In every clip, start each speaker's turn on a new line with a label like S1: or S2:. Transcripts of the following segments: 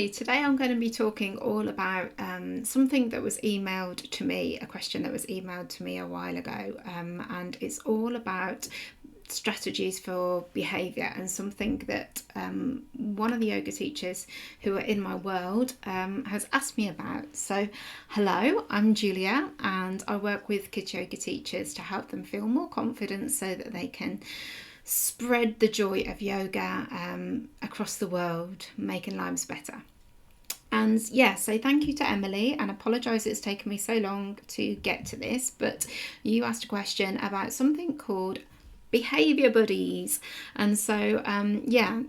S1: Hi, today I'm going to be talking all about something that was emailed to me, a question that was emailed to me a while ago, and it's all about strategies for behaviour and something that one of the yoga teachers who are in my world has asked me about. So, hello, I'm Julia, and I work with kids yoga teachers to help them feel more confident so that they can spread the joy of yoga across the world, making lives better. And yeah, so thank you to Emily, and apologise it's taken me so long to get to this, but you asked a question about something called behaviour buddies. And so, yeah,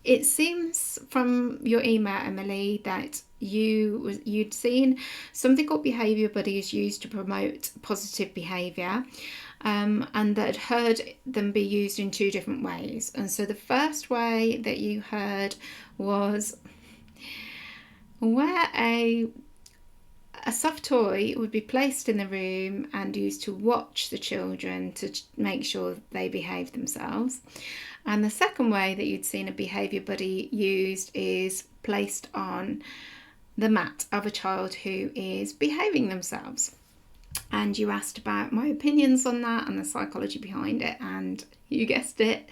S1: it seems from your email, Emily, that you'd seen something called behaviour buddies used to promote positive behaviour, and that had heard them be used in two different ways. And so the first way that you heard was where a soft toy would be placed in the room and used to watch the children to make sure they behave themselves. And the second way that you'd seen a behaviour buddy used is placed on the mat of a child who is behaving themselves. And you asked about my opinions on that and the psychology behind it, and you guessed it,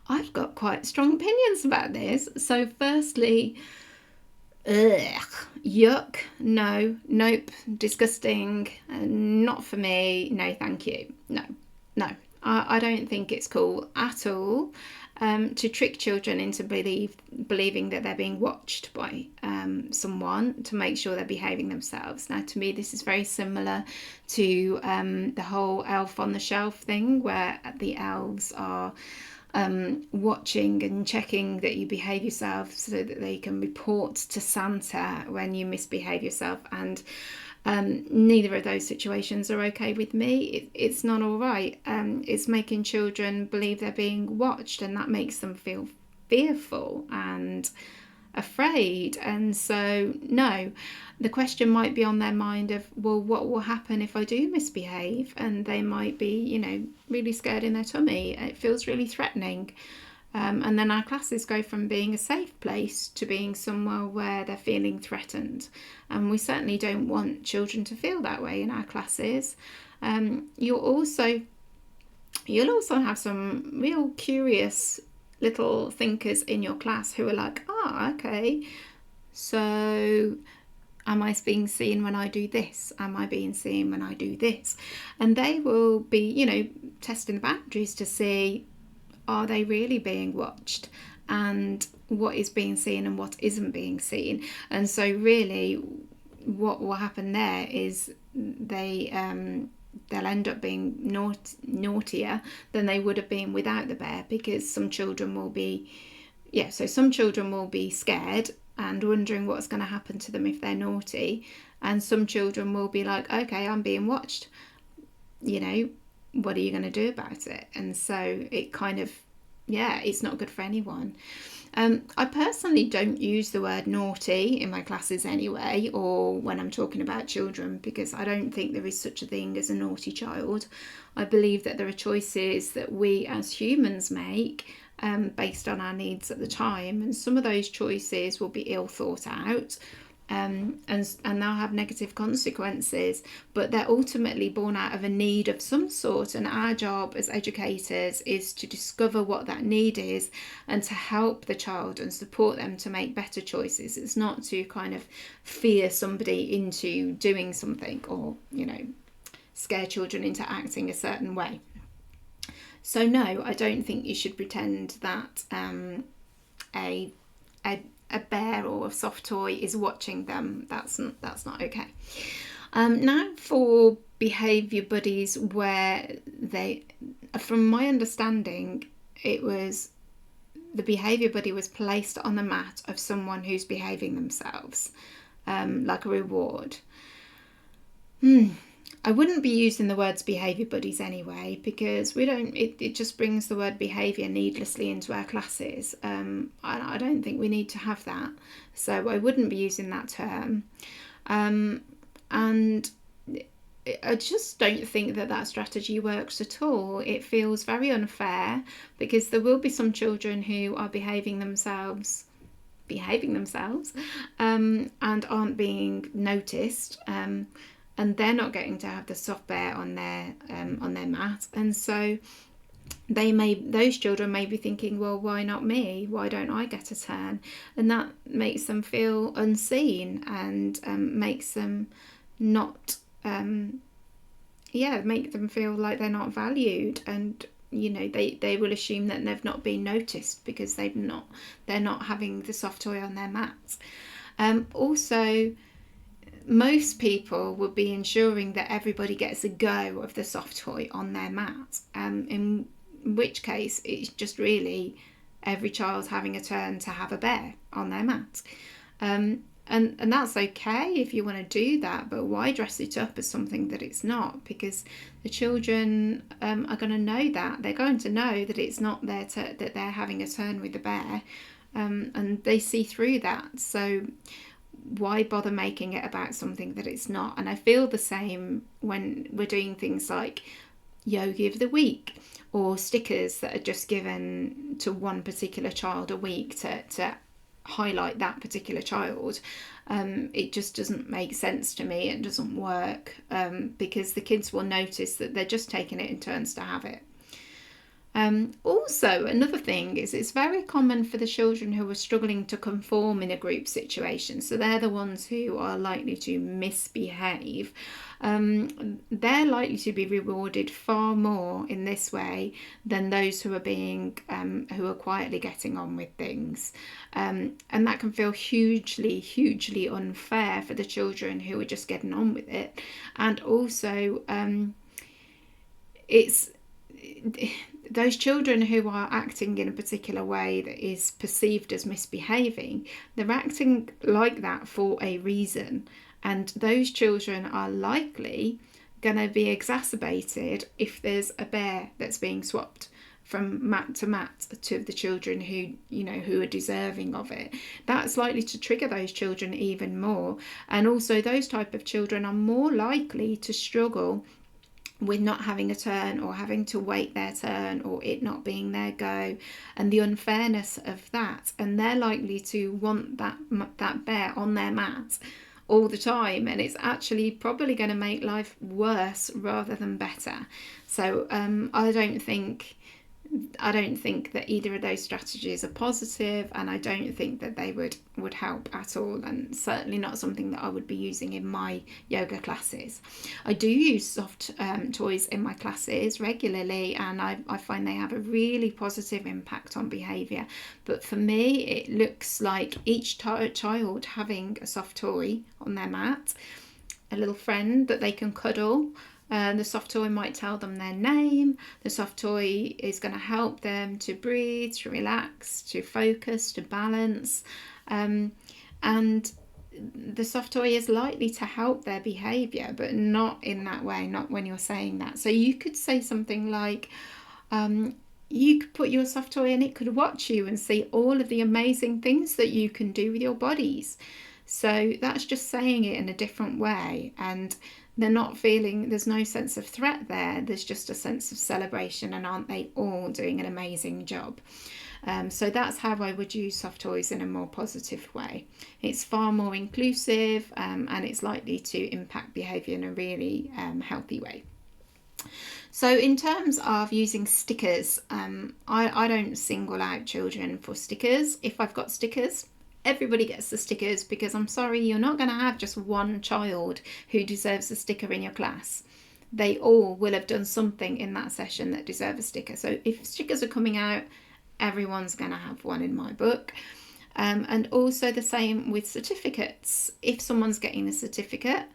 S1: I've got quite strong opinions about this. So firstly, yuck, no, nope, disgusting, not for me, no thank you, no, I don't think it's cool at all to trick children into believing that they're being watched by someone to make sure they're behaving themselves. Now, to me, this is very similar to the whole elf on the shelf thing, where the elves are watching and checking that you behave yourself so that they can report to Santa when you misbehave yourself. And neither of those situations are okay with me. It's not all right. It's making children believe they're being watched, and that makes them feel fearful and afraid. And so, no, the question might be on their mind of, well, what will happen if I do misbehave? And they might be, really scared in their tummy. It feels really threatening. And then our classes go from being a safe place to being somewhere where they're feeling threatened. And we certainly don't want children to feel that way in our classes. You'll also have some real curious little thinkers in your class who are like, okay, so am I being seen when I do this? Am I being seen when I do this? And they will be, testing the boundaries to see, are they really being watched, and what is being seen and what isn't being seen. And so really what will happen there is they'll end up being naughtier than they would have been without the bear, because some children will be scared and wondering what's going to happen to them if they're naughty, and some children will be like, okay, I'm being watched, what are you going to do about it? And so it kind of, it's not good for anyone. I personally don't use the word naughty in my classes anyway, or when I'm talking about children, because I don't think there is such a thing as a naughty child. I believe that there are choices that we as humans make based on our needs at the time, and some of those choices will be ill thought out. And they'll have negative consequences, but they're ultimately born out of a need of some sort, and our job as educators is to discover what that need is and to help the child and support them to make better choices. It's not to kind of fear somebody into doing something, or scare children into acting a certain way. So no, I don't think you should pretend that a bear or a soft toy is watching them. That's not okay. Now for behaviour buddies, where from my understanding, it was the behaviour buddy was placed on the mat of someone who's behaving themselves, like a reward. I wouldn't be using the words behaviour buddies anyway, because it just brings the word behaviour needlessly into our classes. I don't think we need to have that. So I wouldn't be using that term. And I just don't think that strategy works at all. It feels very unfair, because there will be some children who are behaving themselves behaving themselves, and aren't being noticed, and they're not getting to have the soft bear on their mat. And so those children may be thinking, well, why not me? Why don't I get a turn? And that makes them feel unseen, and makes them not make them feel like they're not valued, and they will assume that they've not been noticed because they're not having the soft toy on their mats. Also, most people would be ensuring that everybody gets a go of the soft toy on their mat, in which case it's just really every child having a turn to have a bear on their mat. And that's okay if you want to do that, but why dress it up as something that it's not? Because the children are going to know that. They're going to know that it's not that they're having a turn with the bear, and they see through that. So why bother making it about something that it's not? And I feel the same when we're doing things like yoga of the week, or stickers that are just given to one particular child a week to highlight that particular child. It just doesn't make sense to me. It doesn't work, because the kids will notice that they're just taking it in turns to have it. Also, another thing is it's very common for the children who are struggling to conform in a group situation, so they're the ones who are likely to misbehave. They're likely to be rewarded far more in this way than those who are quietly getting on with things, and that can feel hugely unfair for the children who are just getting on with it. And also, it's those children who are acting in a particular way that is perceived as misbehaving, they're acting like that for a reason. And those children are likely going to be exacerbated if there's a bear that's being swapped from mat to mat to the children who are deserving of it. That's likely to trigger those children even more. And also, those type of children are more likely to struggle with not having a turn, or having to wait their turn, or it not being their go, and the unfairness of that. And they're likely to want that bear on their mat all the time, and it's actually probably going to make life worse rather than better. So I don't think that either of those strategies are positive, and I don't think that they would help at all, and certainly not something that I would be using in my yoga classes. I do use soft toys in my classes regularly, and I find they have a really positive impact on behaviour. But for me, it looks like each child having a soft toy on their mat, a little friend that they can cuddle. The soft toy might tell them their name. The soft toy is going to help them to breathe, to relax, to focus, to balance. And the soft toy is likely to help their behaviour, but not in that way, not when you're saying that. So you could say something like, you could put your soft toy and it could watch you and see all of the amazing things that you can do with your bodies. So that's just saying it in a different way, and they're not feeling, there's no sense of threat there, there's just a sense of celebration, and aren't they all doing an amazing job? So that's how I would use soft toys in a more positive way. It's far more inclusive, and it's likely to impact behaviour in a really healthy way. So in terms of using stickers, I don't single out children for stickers. If I've got stickers, everybody gets the stickers, because I'm sorry, you're not going to have just one child who deserves a sticker in your class. They all will have done something in that session that deserve a sticker. So if stickers are coming out, everyone's going to have one in my book. And also the same with certificates. If someone's getting a certificate,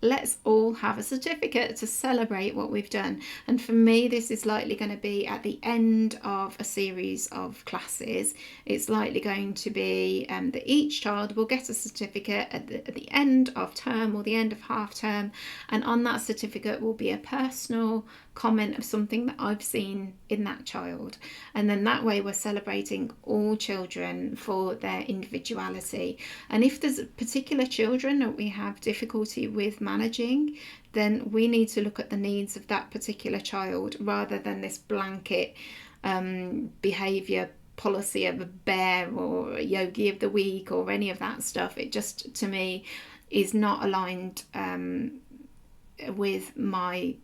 S1: let's all have a certificate to celebrate what we've done. And for me, this is likely going to be at the end of a series of classes. It's likely going to be that each child will get a certificate at the end of term or the end of half term, and on that certificate will be a personal comment of something that I've seen in that child. And then that way we're celebrating all children for their individuality. And if there's particular children that we have difficulty with managing, then we need to look at the needs of that particular child rather than this blanket behaviour policy of a bear or a yogi of the week or any of that stuff. It just, to me, is not aligned with my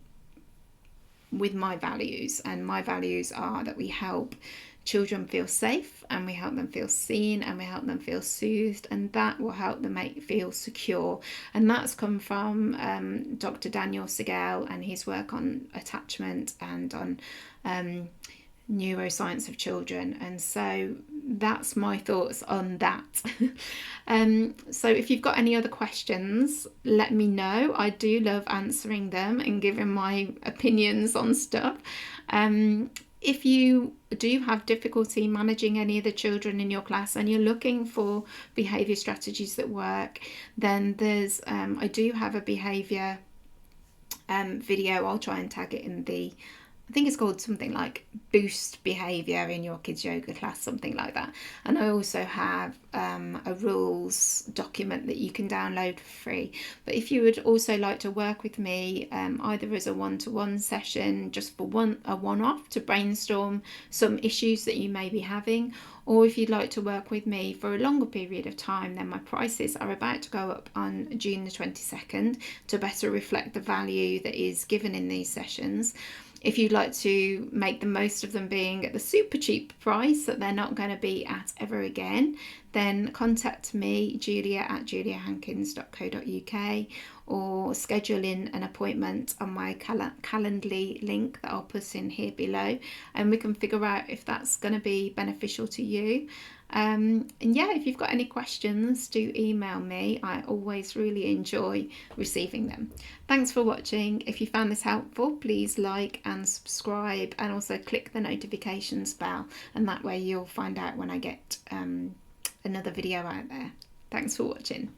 S1: values. And my values are that we help children feel safe, and we help them feel seen, and we help them feel soothed, and that will help them feel secure. And that's come from Dr. Daniel Siegel and his work on attachment and on neuroscience of children. And so that's my thoughts on that. So if you've got any other questions, let me know. I do love answering them and giving my opinions on stuff. If you do have difficulty managing any of the children in your class and you're looking for behaviour strategies that work, then there's I do have a behaviour video. I'll try and tag it in I think it's called something like Boost Behaviour in Your Kids Yoga Class, something like that. And I also have a rules document that you can download for free. But if you would also like to work with me, either as a one-to-one session, just for a one-off to brainstorm some issues that you may be having, or if you'd like to work with me for a longer period of time, then my prices are about to go up on June the 22nd to better reflect the value that is given in these sessions. If you'd like to make the most of them being at the super cheap price that they're not going to be at ever again, then contact me, julia@juliahankins.co.uk, or schedule in an appointment on my Calendly link that I'll put in here below, and we can figure out if that's going to be beneficial to you. And yeah, if you've got any questions, do email me. I always really enjoy receiving them. Thanks for watching. If you found this helpful, please like and subscribe, and also click the notifications bell, and that way you'll find out when I get another video out there. Thanks for watching.